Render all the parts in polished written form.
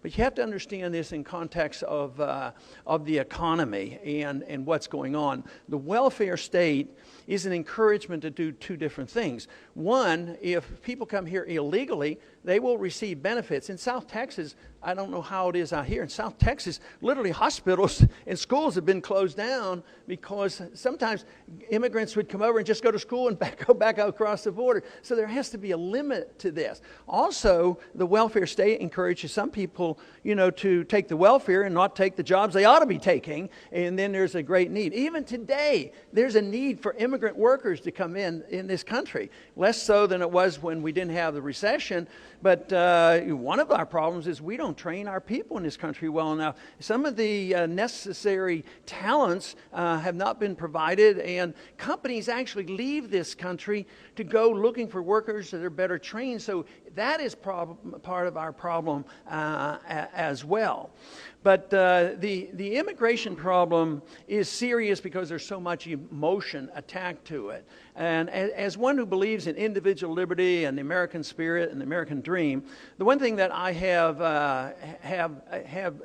But you have to understand this in context of the economy and what's going on. The welfare state is an encouragement to do two different things. One, if people come here illegally, they will receive benefits. In South Texas, I don't know how it is out here. In South Texas, literally hospitals and schools have been closed down because sometimes immigrants would come over and just go to school and go back across the border. So there has to be a limit to this. Also, the welfare state encourages some people, to take the welfare and not take the jobs they ought to be taking. And then there's a great need. Even today, there's a need for immigrant workers to come in this country. Less so than it was when we didn't have the recession. But one of our problems is we don't train our people in this country well enough. Some of the necessary talents have not been provided, and companies actually leave this country to go looking for workers that are better trained. So that is part of our problem as well. But the immigration problem is serious because there's so much emotion attached to it. And as one who believes in individual liberty and the American spirit and the American dream, the one thing that I have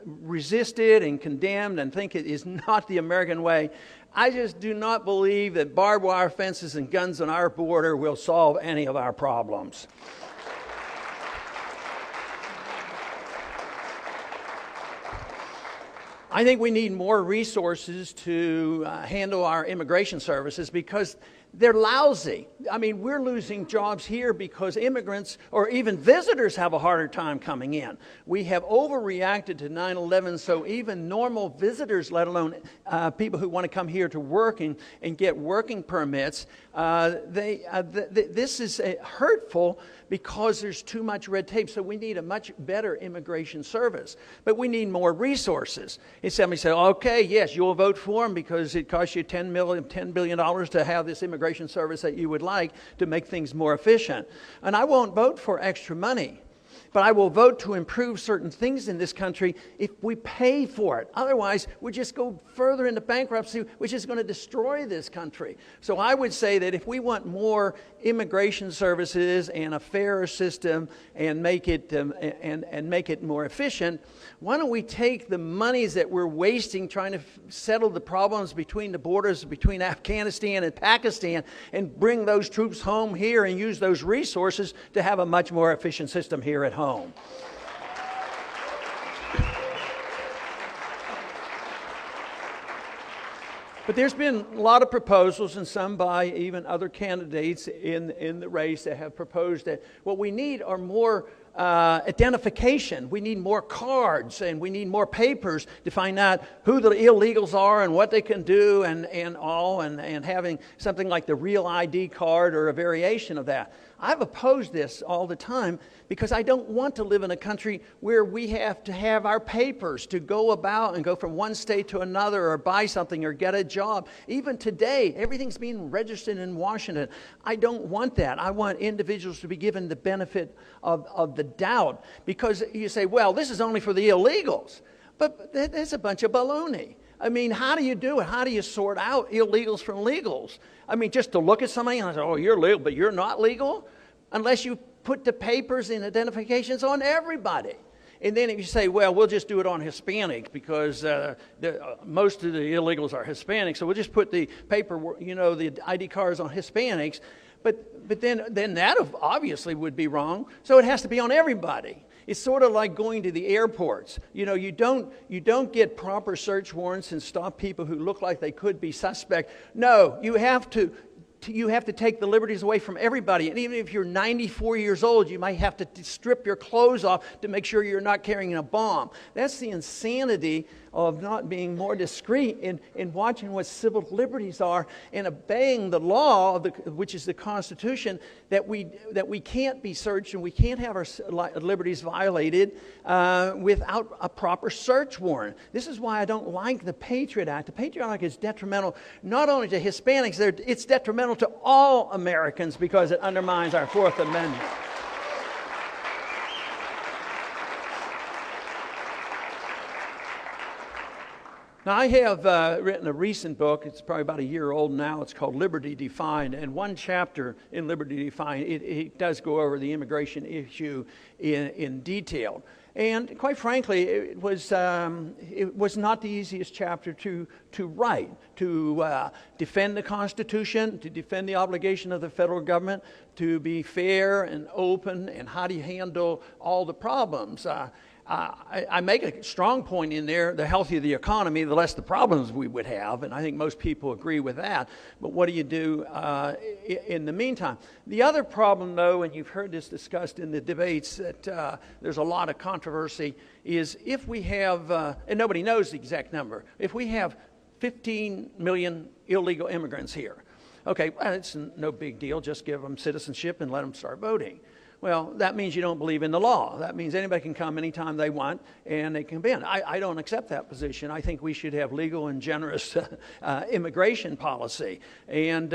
resisted and condemned and think it is not the American way, I just do not believe that barbed wire fences and guns on our border will solve any of our problems. I think we need more resources to handle our immigration services because they're lousy. I mean, we're losing jobs here because immigrants or even visitors have a harder time coming in. We have overreacted to 9/11, so even normal visitors, let alone people who want to come here to work and get working permits, this is hurtful because there's too much red tape. So we need a much better immigration service. But we need more resources. And somebody said, okay, yes, you'll vote for them because it costs you $10 billion to have this immigration service that you would like to make things more efficient. And I won't vote for extra money. But I will vote to improve certain things in this country if we pay for it. Otherwise, we just go further into bankruptcy, which is going to destroy this country. So I would say that if we want more immigration services and a fairer system and make it more efficient, why don't we take the monies that we're wasting trying to settle the problems between the borders between Afghanistan and Pakistan and bring those troops home here and use those resources to have a much more efficient system here at home. But there's been a lot of proposals, and some by even other candidates in the race that have proposed that what we need are more identification. We need more cards and we need more papers to find out who the illegals are and what they can do and having something like the real ID card or a variation of that. I've opposed this all the time because I don't want to live in a country where we have to have our papers to go about and go from one state to another or buy something or get a job. Even today, everything's being registered in Washington. I don't want that. I want individuals to be given the benefit of the doubt, because you say, well, this is only for the illegals. But that's a bunch of baloney. I mean, how do you do it? How do you sort out illegals from legals? I mean, just to look at somebody and say, oh, you're legal, but you're not legal? Unless you put the papers and identifications on everybody. And then if you say, well, we'll just do it on Hispanic because most of the illegals are Hispanic, so we'll just put the paper, the ID cards on Hispanics. But then that obviously would be wrong. So it has to be on everybody. It's sort of like going to the airports. You don't get proper search warrants and stop people who look like they could be suspect. No, you have to take the liberties away from everybody. And even if you're 94 years old, you might have to strip your clothes off to make sure you're not carrying a bomb. That's the insanity of not being more discreet in watching what civil liberties are and obeying the law, which is the Constitution, that we can't be searched and we can't have our liberties violated without a proper search warrant. This is why I don't like the Patriot Act. The Patriot Act is detrimental not only to Hispanics, it's detrimental to all Americans because it undermines our Fourth Amendment. Now, I have written a recent book. It's probably about a year old now. It's called Liberty Defined. And one chapter in Liberty Defined, it does go over the immigration issue in detail. And quite frankly, it was not the easiest chapter to write, to defend the Constitution, to defend the obligation of the federal government, to be fair and open, and how do you handle all the problems. I make a strong point in there: the healthier the economy, the less the problems we would have, and I think most people agree with that. But what do you do in the meantime? The other problem, though, and you've heard this discussed in the debates, that there's a lot of controversy, is if we have, and nobody knows the exact number, if we have 15 million illegal immigrants here, okay, well, it's no big deal, just give them citizenship and let them start voting. Well, that means you don't believe in the law. That means anybody can come anytime they want and they can be in. I don't accept that position. I think we should have legal and generous immigration policy. And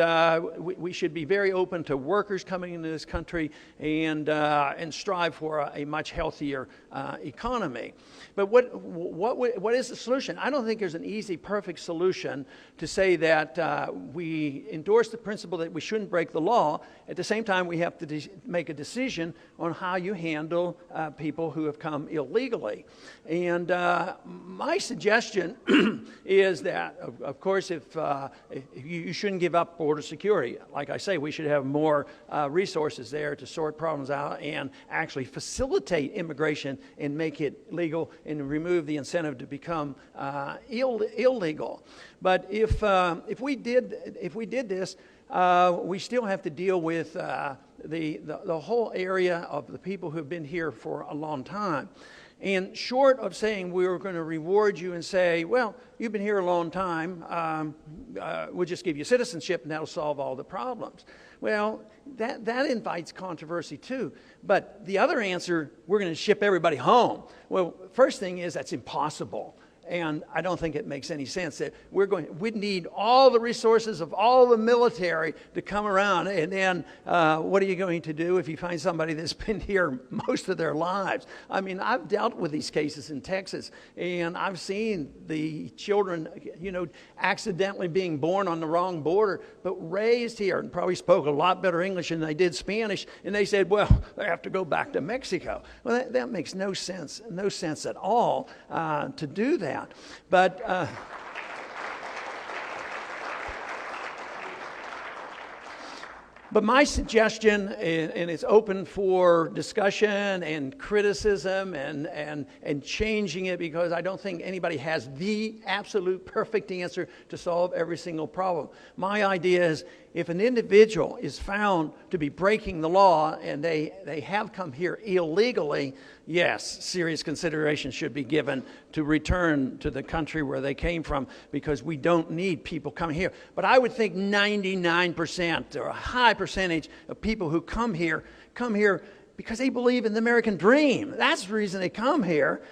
we should be very open to workers coming into this country and strive for a much healthier economy. But what is the solution? I don't think there's an easy, perfect solution to say that we endorse the principle that we shouldn't break the law. At the same time, we have to make a decision on how you handle people who have come illegally. And my suggestion is that, of course, if you shouldn't give up border security. Like I say, we should have more resources there to sort problems out and actually facilitate immigration and make it legal and remove the incentive to become illegal. But if we did this, we still have to deal with the whole area of the people who have been here for a long time. And short of saying we were going to reward you and say, well, you've been here a long time, we'll just give you citizenship and that'll solve all the problems. Well, that invites controversy too. But the other answer, we're going to ship everybody home. Well, first thing is that's impossible. And I don't think it makes any sense that we'd need all the resources of all the military to come around. And then what are you going to do if you find somebody that's been here most of their lives? I mean, I've dealt with these cases in Texas, and I've seen the children, accidentally being born on the wrong border, but raised here and probably spoke a lot better English than they did Spanish. And they said, well, they have to go back to Mexico. Well, that makes no sense at all to do that. But my suggestion, and it's open for discussion and criticism and changing it, because I don't think anybody has the absolute perfect answer to solve every single problem. My idea is, if an individual is found to be breaking the law and they have come here illegally, yes, serious consideration should be given to return to the country where they came from, because we don't need people coming here. But I would think 99% or a high percentage of people who come here because they believe in the American dream. That's the reason they come here.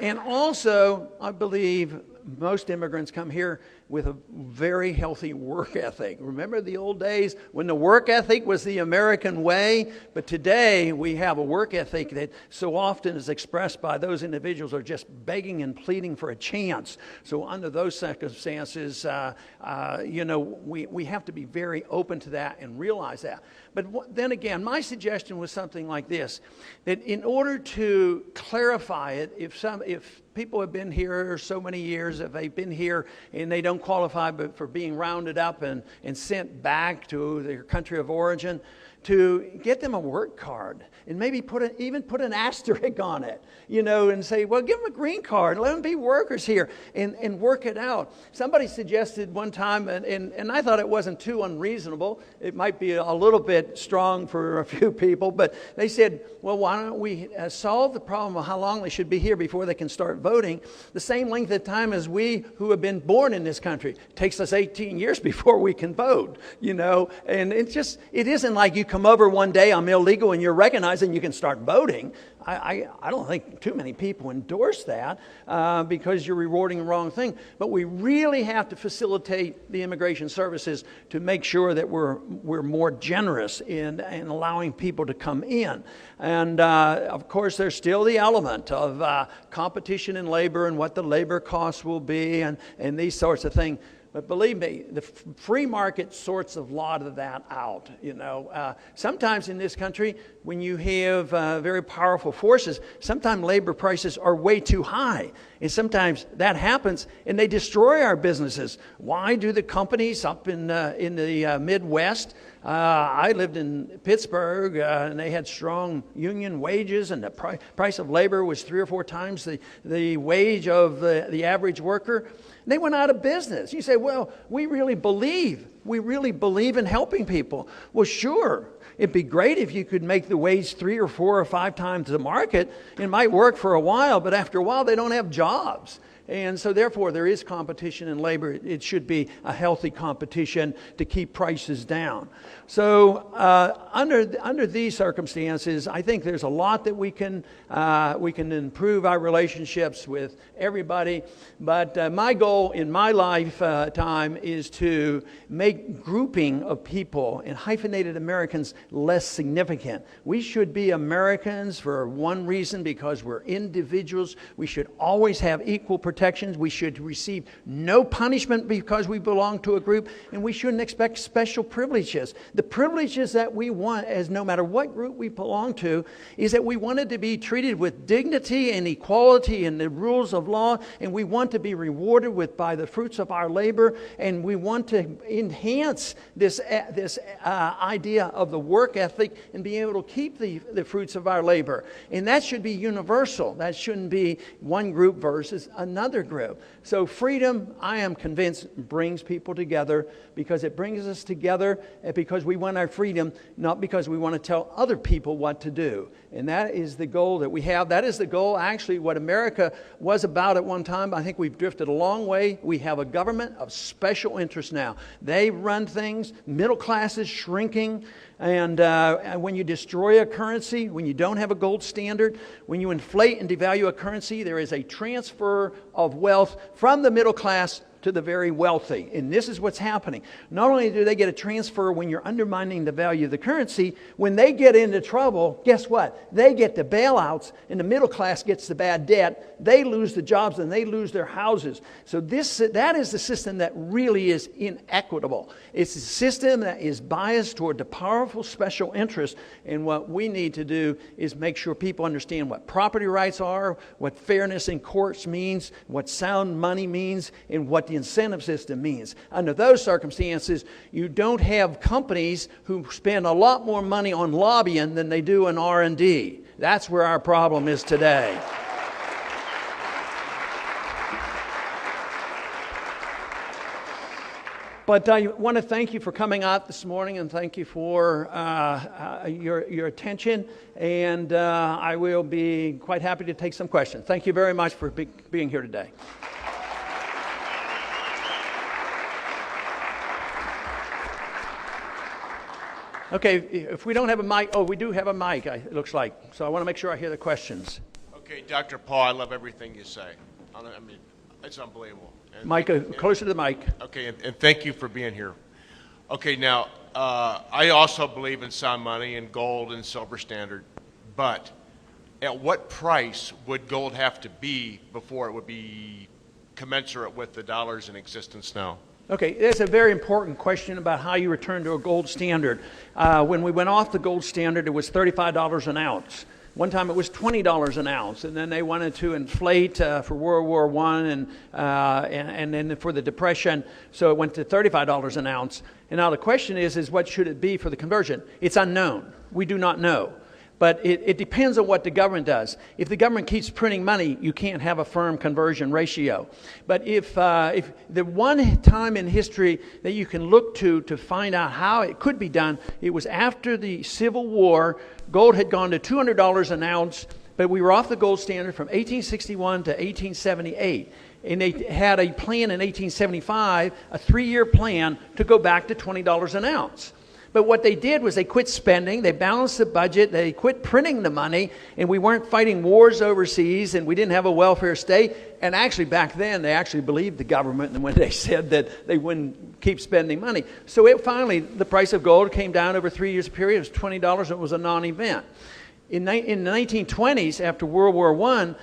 And also, I believe most immigrants come here with a very healthy work ethic. Remember the old days when the work ethic was the American way? But today we have a work ethic that so often is expressed by those individuals who are just begging and pleading for a chance. So under those circumstances, we have to be very open to that and realize that. But then again, my suggestion was something like this: that in order to clarify it, if people have been here so many years, if they've been here and they don't qualify but for being rounded up and sent back to their country of origin, to get them a work card and maybe even put an asterisk on it, and say, well, give them a green card, let them be workers here, and work it out. Somebody suggested one time, and I thought it wasn't too unreasonable. It might be a little bit strong for a few people, but they said, well, why don't we solve the problem of how long they should be here before they can start voting the same length of time as we who have been born in this country. It takes us 18 years before we can vote, and it isn't like you come over one day, I'm illegal, and you're recognizing you can start voting. I don't think too many people endorse that because you're rewarding the wrong thing. But we really have to facilitate the immigration services to make sure that we're more generous in allowing people to come in. And of course, there's still the element of competition in labor and what the labor costs will be and these sorts of things. But believe me, the free market sorts a lot of that out. Sometimes in this country, when you have very powerful forces, sometimes labor prices are way too high. And sometimes that happens, and they destroy our businesses. Why do the companies up in the Midwest? I lived in Pittsburgh, and they had strong union wages, and the price of labor was 3 or 4 times the wage of the average worker. They went out of business. You say, well, we really believe in helping people. Well, sure. It'd be great if you could make the wage 3 or 4 or 5 times the market. It might work for a while, but after a while, they don't have jobs. And so therefore, there is competition in labor. It should be a healthy competition to keep prices down. So under these circumstances, I think there's a lot that we can improve our relationships with everybody. But my goal in my lifetime is to make grouping of people and hyphenated Americans less significant. We should be Americans for one reason, because we're individuals. We should always have equal protections. We should receive no punishment because we belong to a group, and we shouldn't expect special privileges. The privileges that we want, as no matter what group we belong to, is that we wanted to be treated with dignity and equality and the rules of law, and we want to be rewarded by the fruits of our labor, and we want to enhance this idea of the work ethic and be able to keep the fruits of our labor. And that should be universal. That shouldn't be one group versus another group. So freedom, I am convinced, brings people together, because it brings us together because we want our freedom, not because we want to tell other people what to do. And that is the goal that we have. That is the goal, actually, what America was about at one time. I think we've drifted a long way. We have a government of special interest now. They run things. Middle class is shrinking. And when you destroy a currency, when you don't have a gold standard, when you inflate and devalue a currency, there is a transfer of wealth from the middle class to the very wealthy. And this is what's happening. Not only do they get a transfer when you're undermining the value of the currency, when they get into trouble, guess what? They get the bailouts, and the middle class gets the bad debt. They lose the jobs, and they lose their houses. So that is the system that really is inequitable. It's a system that is biased toward the powerful special interest. And what we need to do is make sure people understand what property rights are, what fairness in courts means, what sound money means, and what the incentive system means. Under those circumstances, you don't have companies who spend a lot more money on lobbying than they do in R&D. That's where our problem is today. But I want to thank you for coming out this morning, and thank you for your attention. And I will be quite happy to take some questions. Thank you very much for being here today. Okay, if we don't have a mic, we do have a mic, it looks like. So I want to make sure I hear the questions. Okay, Dr. Paul, I love everything you say. I mean, it's unbelievable. Mike, closer to the mic. Okay, and thank you for being here. Okay, now, I also believe in sound money and gold and silver standard, but at what price would gold have to be before it would be commensurate with the dollars in existence now? Okay, that's a very important question about how you return to a gold standard. When we went off the gold standard, it was $35 an ounce. One time it was $20 an ounce, and then they wanted to inflate for World War I and then for the Depression, so it went to $35 an ounce. And now the question is what should it be for the conversion? It's unknown. We do not know. But it depends on what the government does. If the government keeps printing money, you can't have a firm conversion ratio. But if the one time in history that you can look to find out how it could be done, it was after the Civil War. Gold had gone to $200 an ounce, but we were off the gold standard from 1861 to 1878. And they had a plan in 1875, a 3-year plan to go back to $20 an ounce. But what they did was they quit spending, they balanced the budget, they quit printing the money, and we weren't fighting wars overseas, and we didn't have a welfare state. And actually back then, they actually believed the government when they said that they wouldn't keep spending money. So finally, the price of gold came down over 3 years period. It was $20, and it was a non-event. In the 1920s, after World War I,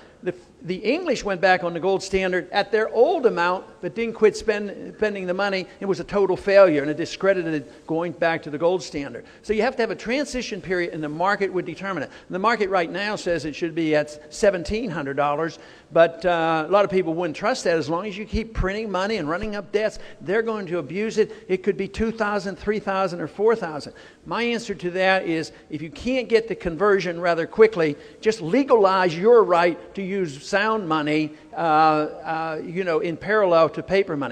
The English went back on the gold standard at their old amount, but didn't quit spending the money. It was a total failure, and it discredited going back to the gold standard. So you have to have a transition period, and the market would determine it. The market right now says it should be at $1,700, but a lot of people wouldn't trust that. As long as you keep printing money and running up debts, they're going to abuse it. It could be $2,000, $3,000, or $4,000. My answer to that is, if you can't get the conversion rather quickly, just legalize your right to use sound money, in parallel to paper money.